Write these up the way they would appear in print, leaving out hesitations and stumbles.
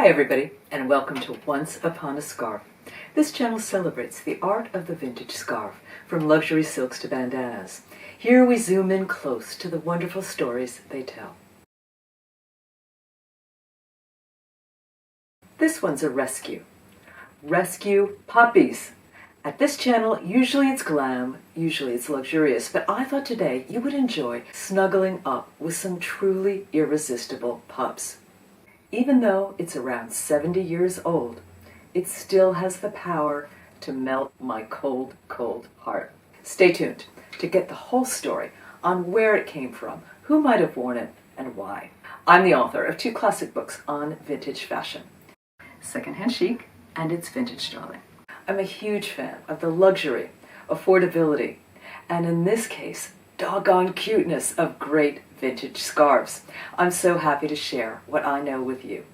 Hi everybody, and welcome to Once Upon a Scarf. This channel celebrates the art of the vintage scarf, from luxury silks to bandanas. Here we zoom in close to the wonderful stories they tell. This one's a rescue. Rescue puppies. At this channel, usually it's glam, usually it's luxurious, but I thought today you would enjoy snuggling up with some truly irresistible pups. Even though it's around 70 years old, it still has the power to melt my cold, cold heart. Stay tuned to get the whole story on where it came from, who might have worn it, and why. I'm the author of 2 classic books on vintage fashion, Secondhand Chic and It's Vintage Darling. I'm a huge fan of the luxury, affordability, and in this case, doggone cuteness of great vintage scarves. I'm so happy to share what I know with you.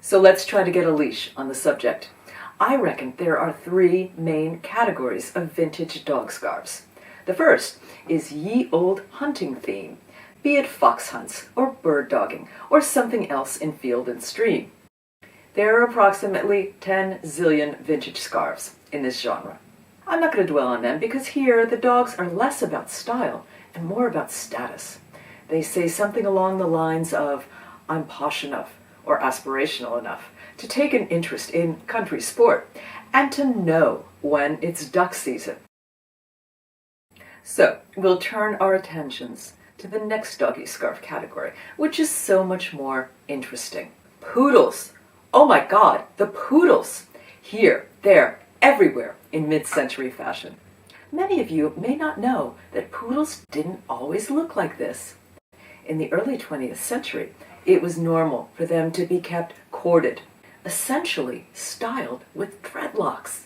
So let's try to get a leash on the subject. I reckon there are 3 main categories of vintage dog scarves. The first is ye old hunting theme, be it fox hunts or bird dogging or something else in field and stream. There are approximately 10 zillion vintage scarves in this genre. I'm not going to dwell on them because here the dogs are less about style and more about status. They say something along the lines of, I'm posh enough or aspirational enough to take an interest in country sport and to know when it's duck season. So we'll turn our attentions to the next doggy scarf category, which is so much more interesting. Poodles. Oh my God, the poodles! Here, there, everywhere in mid-century fashion. Many of you may not know that poodles didn't always look like this. In the early 20th century, it was normal for them to be kept corded, essentially styled with dreadlocks.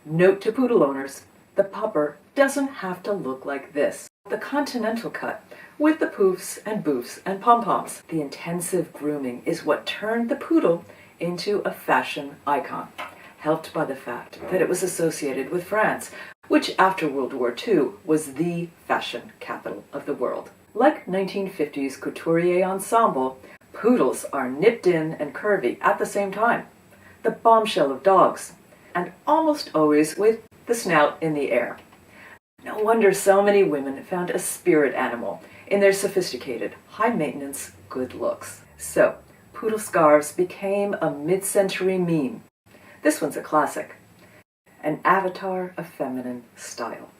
Note to poodle owners, the pupper doesn't have to look like this. The continental cut, with the poofs and boofs and pom-poms. The intensive grooming is what turned the poodle into a fashion icon, helped by the fact that it was associated with France, which after World War II was the fashion capital of the world. Like 1950s couturier ensemble, poodles are nipped in and curvy at the same time. The bombshell of dogs, and almost always with the snout in the air. No wonder so many women found a spirit animal in their sophisticated, high-maintenance good looks. So, poodle scarves became a mid-century meme. This one's a classic, an avatar of feminine style.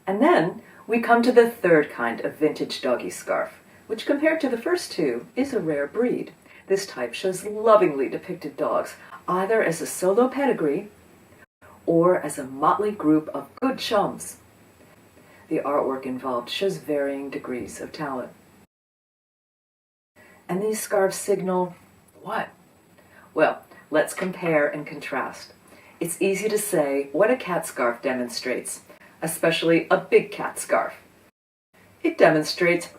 And then we come to the third kind of vintage doggy scarf, which compared to the first 2 is a rare breed. This type shows lovingly depicted dogs, either as a solo pedigree or as a motley group of good chums. The artwork involved shows varying degrees of talent. And these scarves signal what? Well, let's compare and contrast. It's easy to say what a cat scarf demonstrates, especially a big cat scarf. It demonstrates,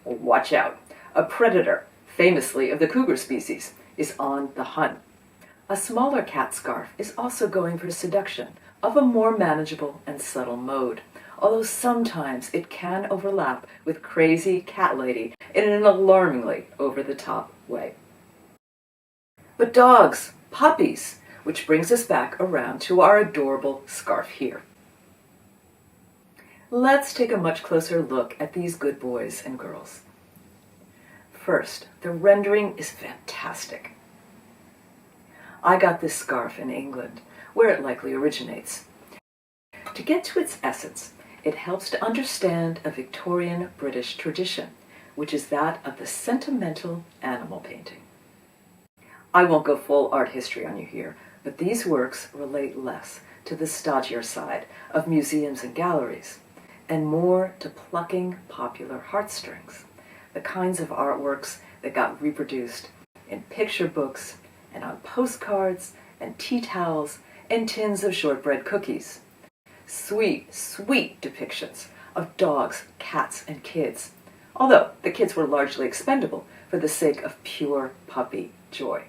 watch out, a predator, famously of the cougar species, is on the hunt. A smaller cat scarf is also going for seduction, of a more manageable and subtle mode, although sometimes it can overlap with crazy cat lady in an alarmingly over-the-top way. But dogs, puppies, which brings us back around to our adorable scarf here. Let's take a much closer look at these good boys and girls. First, the rendering is fantastic. I got this scarf in England, where it likely originates. To get to its essence, it helps to understand a Victorian British tradition, which is that of the sentimental animal painting. I won't go full art history on you here, but these works relate less to the stodgier side of museums and galleries, and more to plucking popular heartstrings, the kinds of artworks that got reproduced in picture books and on postcards and tea towels and tins of shortbread cookies. Sweet, sweet depictions of dogs, cats, and kids, although the kids were largely expendable for the sake of pure puppy joy.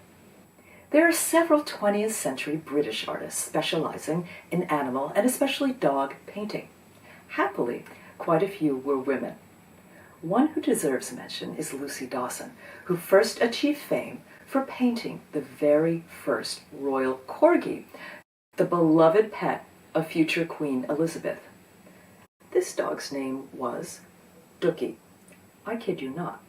There are several 20th century British artists specializing in animal and especially dog painting. Happily, quite a few were women. One who deserves mention is Lucy Dawson, who first achieved fame for painting the very first royal corgi, the beloved pet of future Queen Elizabeth. This dog's name was Doggy. I kid you not.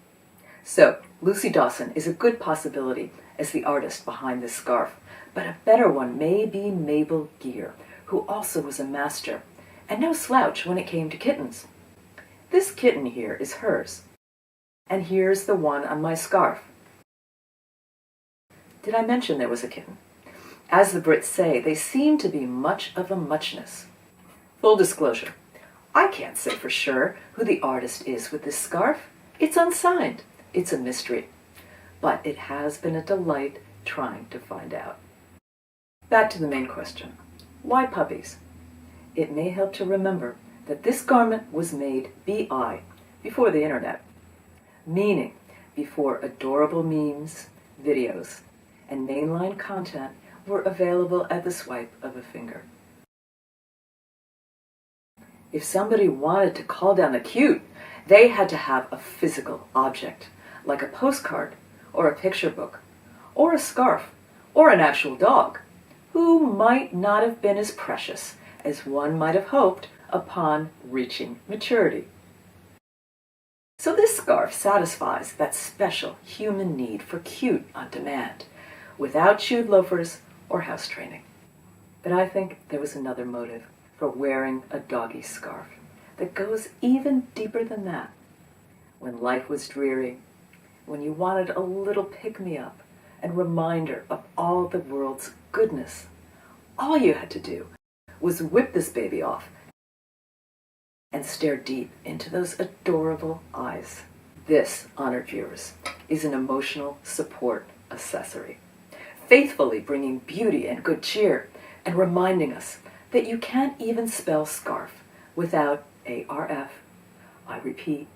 So, Lucy Dawson is a good possibility as the artist behind this scarf, but a better one may be Mabel Gear, who also was a master, and no slouch when it came to kittens. This kitten here is hers, and here's the one on my scarf. Did I mention there was a kitten? As the Brits say, they seem to be much of a muchness. Full disclosure, I can't say for sure who the artist is with this scarf. It's unsigned. It's a mystery. But it has been a delight trying to find out. Back to the main question. Why puppies? It may help to remember that this garment was made BI, before the internet, meaning before adorable memes, videos, and mainline content were available at the swipe of a finger. If somebody wanted to call down the cute, they had to have a physical object, like a postcard, or a picture book, or a scarf, or an actual dog, who might not have been as precious as one might have hoped upon reaching maturity. So this scarf satisfies that special human need for cute on demand, without chewed loafers or house training. But I think there was another motive for wearing a doggy scarf that goes even deeper than that. When life was dreary, when you wanted a little pick-me-up and reminder of all the world's goodness, all you had to do was whip this baby off and stare deep into those adorable eyes. This, honored viewers, is an emotional support accessory, faithfully bringing beauty and good cheer and reminding us that you can't even spell scarf without ARF. I repeat,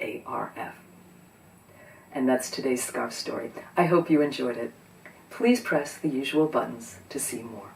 ARF. And that's today's scarf story. I hope you enjoyed it. Please press the usual buttons to see more.